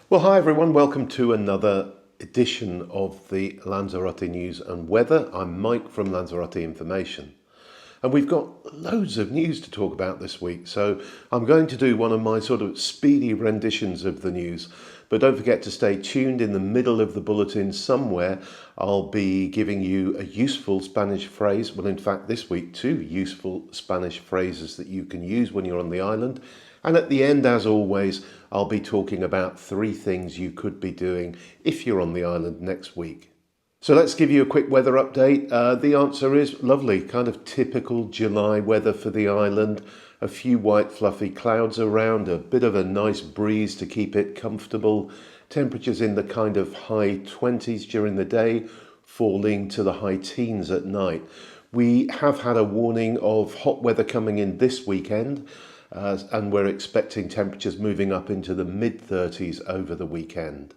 Well, hi everyone, welcome to another edition of the Lanzarote News and Weather. I'm Mike from Lanzarote Information. And we've got loads of news to talk about this week, so I'm going to do one of my sort of speedy renditions of the news. But don't forget to stay tuned. In the middle of the bulletin somewhere, I'll be giving you a useful Spanish phrase. Well, in fact, this week, two useful Spanish phrases that you can use when you're on the island. And at the end, as always, I'll be talking about three things you could be doing if you're on the island next week. So let's give you a quick weather update. The answer is lovely, kind of typical July weather for the island. A few white fluffy clouds around, a bit of a nice breeze to keep it comfortable. Temperatures in the kind of high 20s during the day, falling to the high teens at night. We have had a warning of hot weather coming in this weekend. And we're expecting temperatures moving up into the mid-30s over the weekend.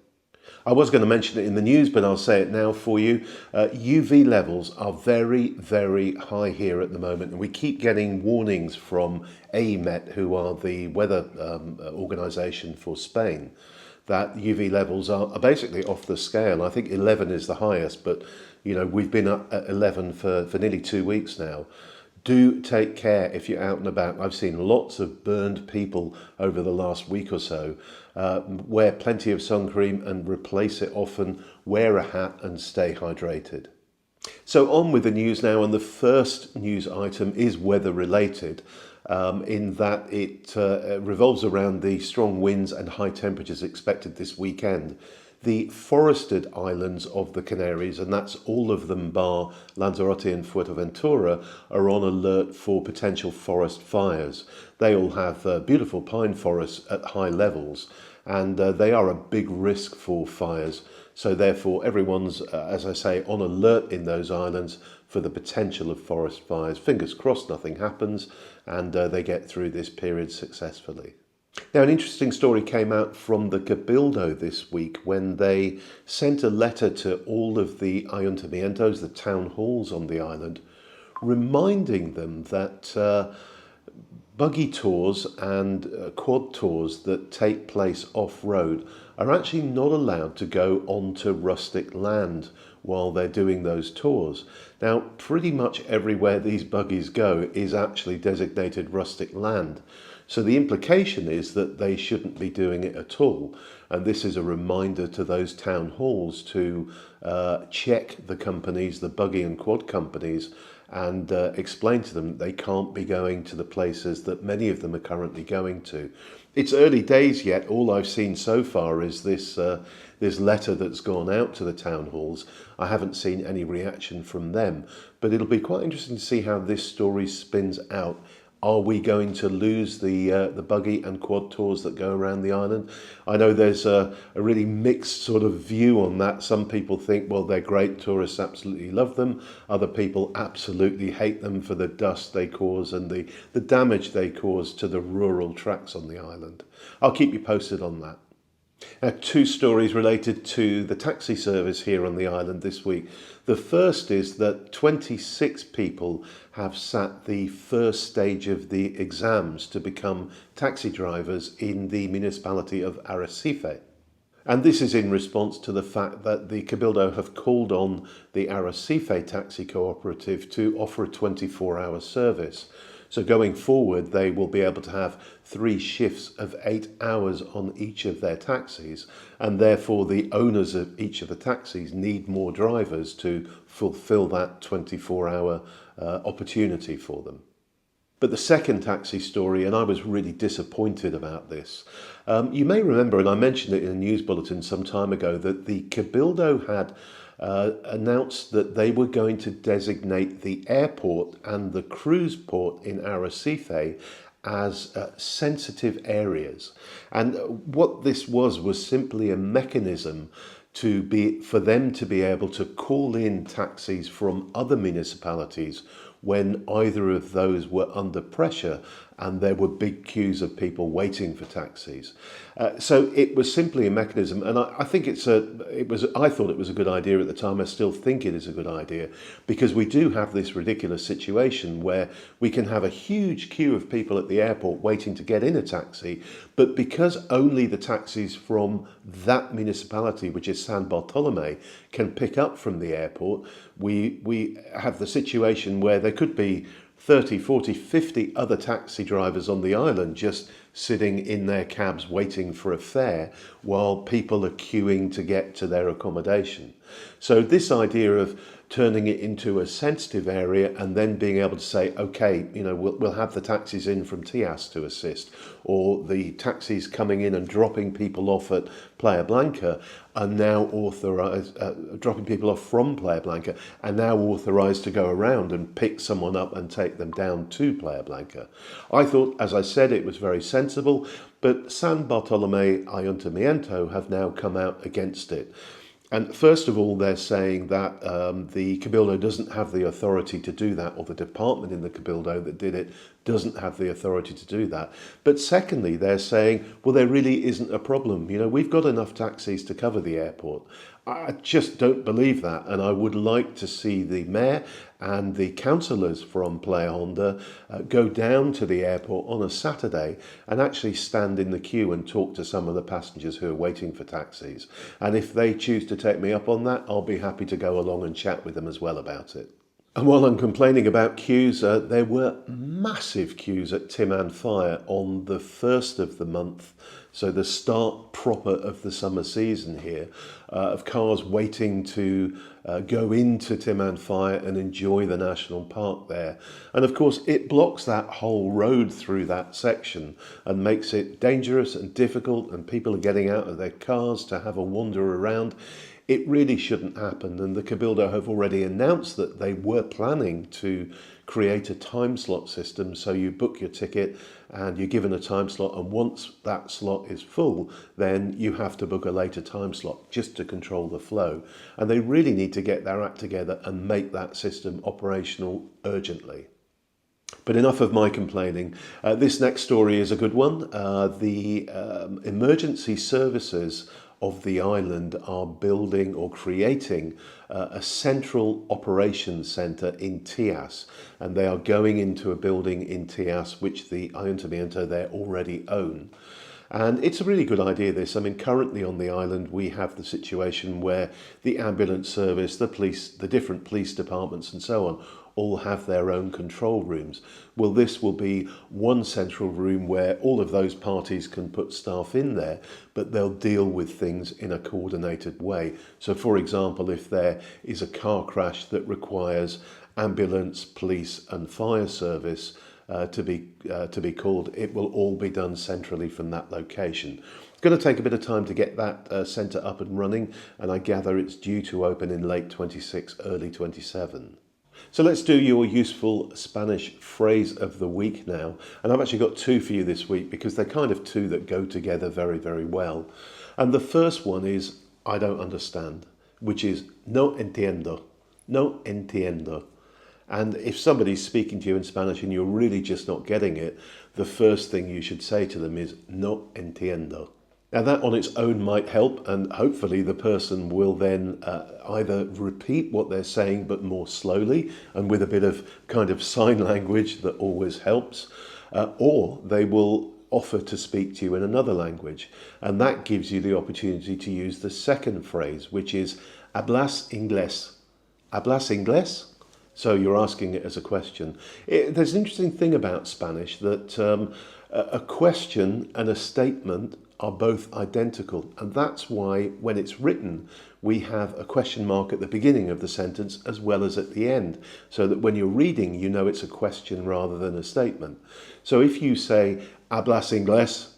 I was going to mention it in the news, but I'll say it now for you. UV levels are very, very high here at the moment, and we keep getting warnings from AEMET, who are the weather organisation for Spain, that UV levels are basically off the scale. I think 11 is the highest, but we've been up at 11 for nearly 2 weeks now. Do take care if you're out and about. I've seen lots of burned people over the last week or so. Wear plenty of sun cream and replace it often. Wear a hat and stay hydrated. So on with the news now, and the first news item is weather related, in that it revolves around the strong winds and high temperatures expected this weekend. The forested islands of the Canaries, and that's all of them bar Lanzarote and Fuerteventura, are on alert for potential forest fires. They all have beautiful pine forests at high levels, and they are a big risk for fires. So therefore everyone's, as I say, on alert in those islands for the potential of forest fires. Fingers crossed nothing happens and they get through this period successfully. Now, an interesting story came out from the Cabildo this week when they sent a letter to all of the ayuntamientos, the town halls on the island, reminding them that buggy tours and quad tours that take place off-road are actually not allowed to go onto rustic land while they're doing those tours. Now, pretty much everywhere these buggies go is actually designated rustic land. So the implication is that they shouldn't be doing it at all. And this is a reminder to those town halls to check the companies, the buggy and quad companies, and explain to them they can't be going to the places that many of them are currently going to. It's early days yet. All I've seen so far is this letter that's gone out to the town halls. I haven't seen any reaction from them, but it'll be quite interesting to see how this story spins out. Are we going to lose the buggy and quad tours that go around the island? I know there's a really mixed sort of view on that. Some people think, well, they're great, tourists absolutely love them. Other people absolutely hate them for the dust they cause and the damage they cause to the rural tracks on the island. I'll keep you posted on that. Now, two stories related to the taxi service here on the island this week. The first is that 26 people have sat the first stage of the exams to become taxi drivers in the municipality of Arrecife. And this is in response to the fact that the Cabildo have called on the Arrecife Taxi Cooperative to offer a 24-hour service. So going forward, they will be able to have 3 shifts of 8 hours on each of their taxis, and therefore the owners of each of the taxis need more drivers to fulfill that 24-hour opportunity for them. But the second taxi story, and I was really disappointed about this. You may remember, and I mentioned it in a news bulletin some time ago, that the Cabildo had announced that they were going to designate the airport and the cruise port in Arrecife as sensitive areas. And what this was simply a mechanism for them to be able to call in taxis from other municipalities when either of those were under pressure and there were big queues of people waiting for taxis. So it was simply a mechanism, and I think I thought it was a good idea at the time. I still think it is a good idea, because we do have this ridiculous situation where we can have a huge queue of people at the airport waiting to get in a taxi, but because only the taxis from that municipality, which is San Bartolome, can pick up from the airport, we have the situation where there could be 30, 40, 50 other taxi drivers on the island just sitting in their cabs waiting for a fare while people are queuing to get to their accommodation. So this idea of turning it into a sensitive area and then being able to say, okay, we'll have the taxis in from Tias to assist, or the taxis coming in and dropping people off at Playa Blanca are now authorized, dropping people off from Playa Blanca are now authorized to go around and pick someone up and take them down to Playa Blanca. I thought, as I said, it was very sensible, but San Bartolome Ayuntamiento have now come out against it. And first of all, they're saying that the Cabildo doesn't have the authority to do that, or the department in the Cabildo that did it doesn't have the authority to do that. But secondly, they're saying, well, there really isn't a problem. We've got enough taxis to cover the airport. I just don't believe that. And I would like to see the mayor and the councillors from Playa Honda go down to the airport on a Saturday and actually stand in the queue and talk to some of the passengers who are waiting for taxis. And if they choose to take me up on that, I'll be happy to go along and chat with them as well about it. And while I'm complaining about queues, there were massive queues at Timanfaya on the 1st of the month, so the start proper of the summer season here, of cars waiting to go into Timanfaya and enjoy the national park there. And of course, it blocks that whole road through that section and makes it dangerous and difficult, and people are getting out of their cars to have a wander around. It really shouldn't happen, and the Cabildo have already announced that they were planning to create a time slot system, so you book your ticket and you're given a time slot, and once that slot is full, then you have to book a later time slot just to control the flow. And they really need to get their act together and make that system operational urgently. But enough of my complaining. This next story is a good one. The emergency services of the island are building or creating a central operations centre in Tias, and they are going into a building in Tias which the Ayuntamiento there already own. And it's a really good idea, this. I mean, currently on the island we have the situation where the ambulance service, the police, the different police departments and so on all have their own control rooms. Well, this will be one central room where all of those parties can put staff in there, but they'll deal with things in a coordinated way. So, for example, if there is a car crash that requires ambulance, police and fire service to be called, it will all be done centrally from that location. It's going to take a bit of time to get that centre up and running, and I gather it's due to open in late 26, early 27. So let's do your useful Spanish phrase of the week now. And I've actually got two for you this week because they're kind of two that go together very, very well. And the first one is, I don't understand, which is no entiendo. No entiendo. And if somebody's speaking to you in Spanish and you're really just not getting it, the first thing you should say to them is no entiendo. Now that on its own might help, and hopefully the person will then either repeat what they're saying but more slowly and with a bit of kind of sign language that always helps, or they will offer to speak to you in another language. And that gives you the opportunity to use the second phrase, which is hablas inglés. Hablas inglés? So you're asking it as a question. There's an interesting thing about Spanish that a question and a statement are both identical, and that's why when it's written we have a question mark at the beginning of the sentence as well as at the end, so that when you're reading you know it's a question rather than a statement. So if you say hablas inglés,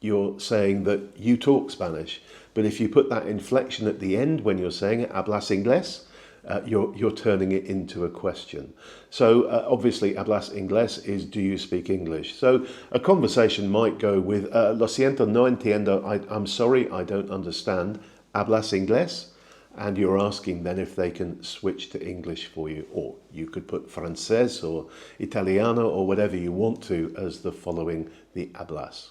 you're saying that you talk Spanish, but if you put that inflection at the end when you're saying it, hablas inglés, you're turning it into a question. So obviously, hablas inglés is, do you speak English? So a conversation might go with, lo siento, no entiendo, I'm sorry, I don't understand, hablas inglés? and you're asking then if they can switch to English for you, or you could put Francés or Italiano or whatever you want to as the following the hablas.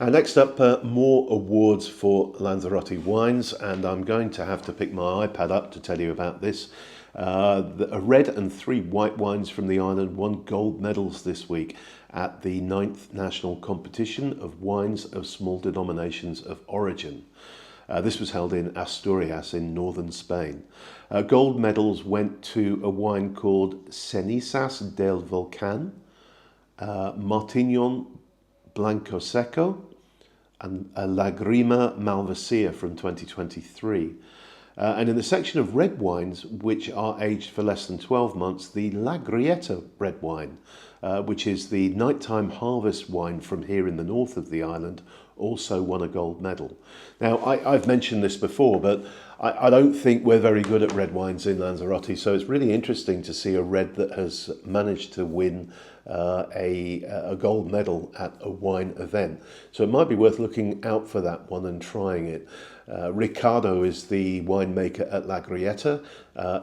Next up, more awards for Lanzarote wines, and I'm going to have to pick my iPad up to tell you about this. A red and 3 white wines from the island won gold medals this week at the 9th National Competition of Wines of Small Denominations of Origin. This was held in Asturias in northern Spain. Gold medals went to a wine called Cenizas del Volcán, Martignon Blanco Seco, and a Lagrima Malvasia from 2023. And in the section of red wines, which are aged for less than 12 months, the La Grieta red wine, which is the nighttime harvest wine from here in the north of the island, also won a gold medal. Now, I've mentioned this before, but I don't think we're very good at red wines in Lanzarote, so it's really interesting to see a red that has managed to win a gold medal at a wine event. So it might be worth looking out for that one and trying it. Ricardo is the winemaker at La Grieta,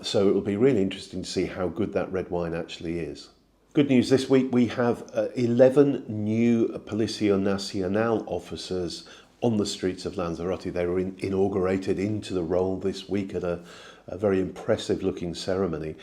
so it will be really interesting to see how good that red wine actually is. Good news this week, we have 11 new Policia Nacional officers on the streets of Lanzarote. They were inaugurated into the role this week at a very impressive looking ceremony.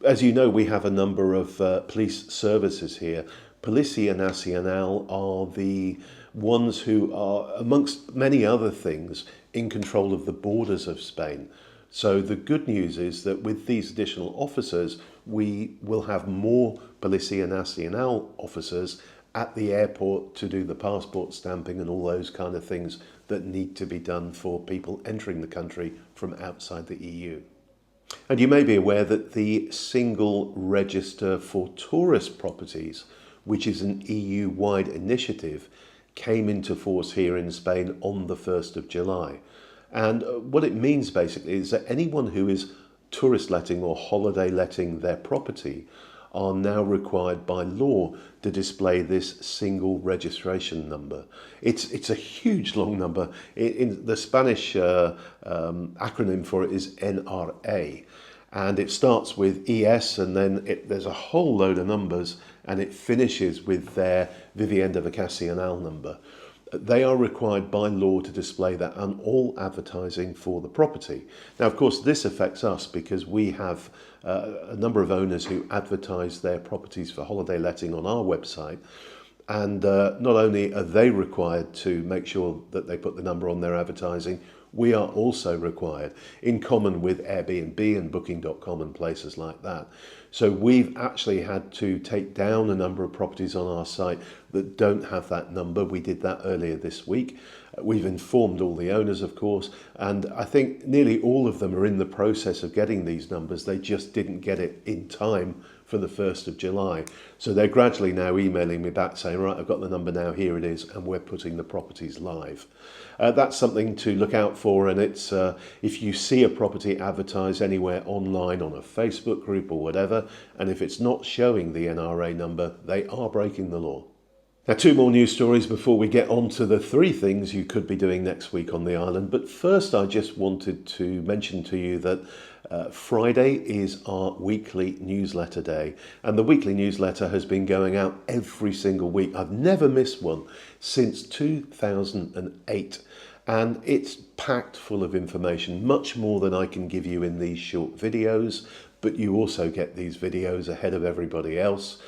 As you know, we have a number of police services here. Policia Nacional are the ones who are, amongst many other things, in control of the borders of Spain. So the good news is that with these additional officers, we will have more Policia Nacional officers at the airport to do the passport stamping and all those kind of things that need to be done for people entering the country from outside the EU. And you may be aware that the single register for tourist properties, which is an EU-wide initiative, came into force here in Spain on the 1st of July. And what it means basically is that anyone who is tourist letting or holiday letting their property are now required by law to display this single registration number. It's a huge long number. In the Spanish acronym for it is NRA, and it starts with ES, and then there's a whole load of numbers, and it finishes with their Vivienda Vacacional number. They are required by law to display that on all advertising for the property. Now, of course, this affects us because we have a number of owners who advertise their properties for holiday letting on our website. And not only are they required to make sure that they put the number on their advertising, we are also required, in common with Airbnb and Booking.com and places like that. So we've actually had to take down a number of properties on our site that don't have that number. We did that earlier this week. We've informed all the owners, of course, and I think nearly all of them are in the process of getting these numbers. They just didn't get it in time for the 1st of July. So they're gradually now emailing me back saying, right, I've got the number now, here it is, and we're putting the properties live. That's something to look out for, and it's if you see a property advertised anywhere online on a Facebook group or whatever, and if it's not showing the NRA number, they are breaking the law. Now, 2 more news stories before we get on to the 3 things you could be doing next week on the island. But first, I just wanted to mention to you that Friday is our weekly newsletter day. And the weekly newsletter has been going out every single week. I've never missed one since 2008. And it's packed full of information, much more than I can give you in these short videos. But you also get these videos ahead of everybody else.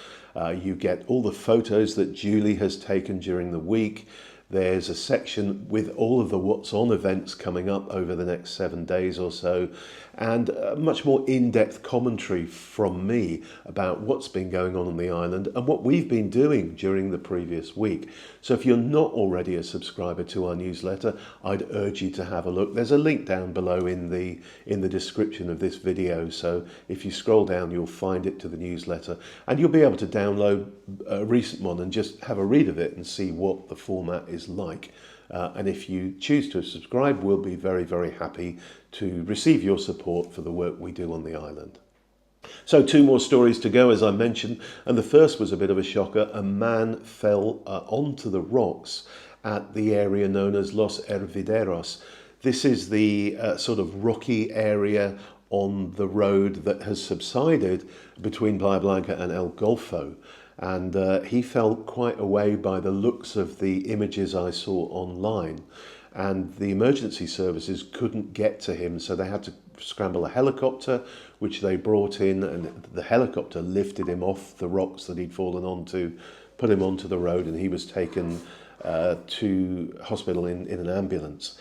You get all the photos that Julie has taken during the week. There's a section with all of the What's On events coming up over the next 7 days or so, and a much more in-depth commentary from me about what's been going on the island and what we've been doing during the previous week. So if you're not already a subscriber to our newsletter, I'd urge you to have a look. There's a link down below in the description of this video. So if you scroll down, you'll find it to the newsletter, and you'll be able to download a recent one and just have a read of it and see what the format is like. And if you choose to subscribe, we'll be very, very happy to receive your support for the work we do on the island. So 2 more stories to go, as I mentioned, and the first was a bit of a shocker. A man fell onto the rocks at the area known as Los Hervideros. This is the sort of rocky area on the road that has subsided between Playa Blanca and El Golfo. And he felt quite away by the looks of the images I saw online. And the emergency services couldn't get to him, so they had to scramble a helicopter, which they brought in, and the helicopter lifted him off the rocks that he'd fallen onto, put him onto the road, and he was taken to hospital in an ambulance.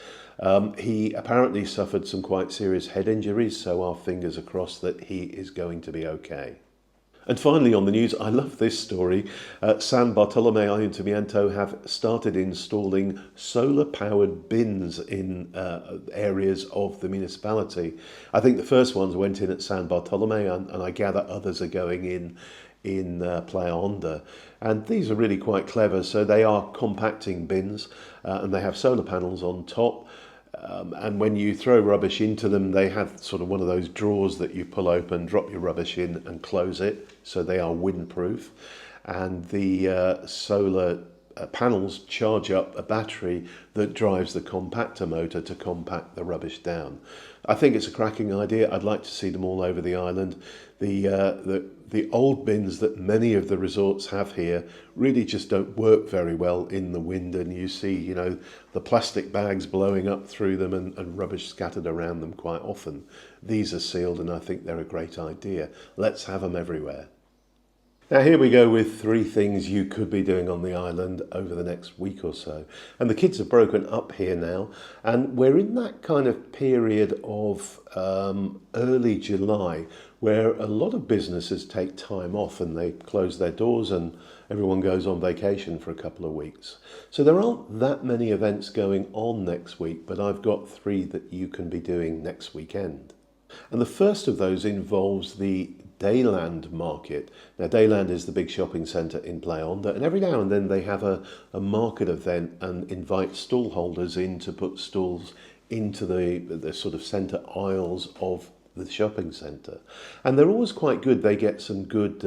He apparently suffered some quite serious head injuries, so our fingers are crossed that he is going to be okay. And finally on the news, I love this story. San Bartolome Ayuntamiento have started installing solar-powered bins in areas of the municipality. I think the first ones went in at San Bartolome, and I gather others are going in Playa Honda. And these are really quite clever. So they are compacting bins, and they have solar panels on top. And when you throw rubbish into them, they have sort of one of those drawers that you pull open, drop your rubbish in and close it. So they are windproof. And the solar panels charge up a battery that drives the compactor motor to compact the rubbish down. I think it's a cracking idea. I'd like to see them all over the island. The old bins that many of the resorts have here really just don't work very well in the wind, and you see, you know, the plastic bags blowing up through them and rubbish scattered around them quite often. These are sealed, and I think they're a great idea. Let's have them everywhere. Now here we go with 3 things you could be doing on the island over the next week or so. And the kids have broken up here now, and we're in that kind of period of early July where a lot of businesses take time off and they close their doors and everyone goes on vacation for a couple of weeks. So there aren't that many events going on next week, but I've got 3 that you can be doing next weekend. And the first of those involves the Dayland market. Now Dayland is the big shopping centre in Playa Honda, and every now and then they have a market event and invite stall holders in to put stalls into the sort of centre aisles of the shopping centre. And they're always quite good. They get some good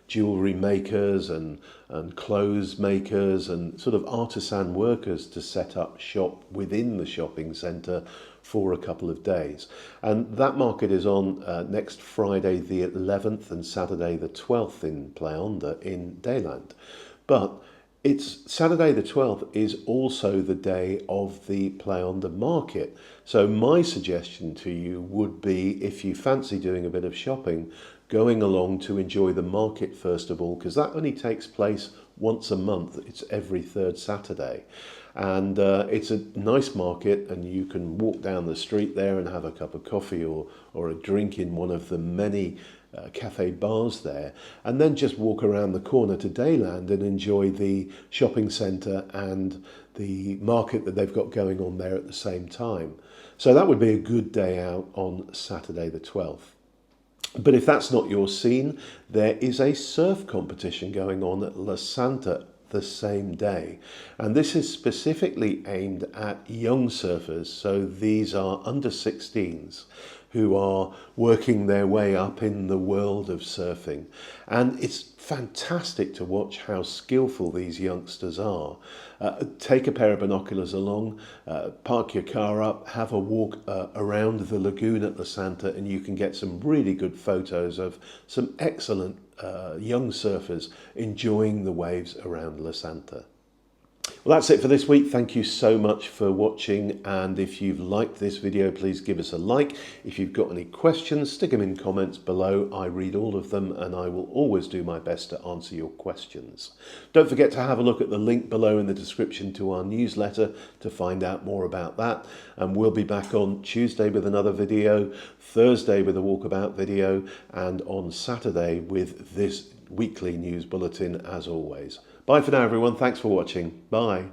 jewellery makers and clothes makers and sort of artisan workers to set up shop within the shopping centre for a couple of days. And that market is on next Friday the 11th and Saturday the 12th in Playa Honda in Dayland. But it's Saturday the 12th is also the day of the Playa Honda market. So my suggestion to you would be, if you fancy doing a bit of shopping, going along to enjoy the market first of all, because that only takes place once a month. It's every 3rd Saturday. And it's a nice market, and you can walk down the street there and have a cup of coffee or a drink in one of the many cafe bars there, and then just walk around the corner to Dayland and enjoy the shopping centre and the market that they've got going on there at the same time. So that would be a good day out on Saturday the 12th. But if that's not your scene, there is a surf competition going on at La Santa the same day. And this is specifically aimed at young surfers. So these are under 16s who are working their way up in the world of surfing. And it's fantastic to watch how skillful these youngsters are. Take a pair of binoculars along, park your car up, have a walk around the lagoon at La Santa, and you can get some really good photos of some excellent young surfers enjoying the waves around La Santa. Well, that's it for this week. Thank you so much for watching, and if you've liked this video, please give us a like. If you've got any questions, stick them in comments below. I read all of them, and I will always do my best to answer your questions. Don't forget to have a look at the link below in the description to our newsletter to find out more about that. And we'll be back on Tuesday with another video, Thursday with a walkabout video, and on Saturday with this weekly news bulletin as always. Bye for now, everyone. Thanks for watching. Bye.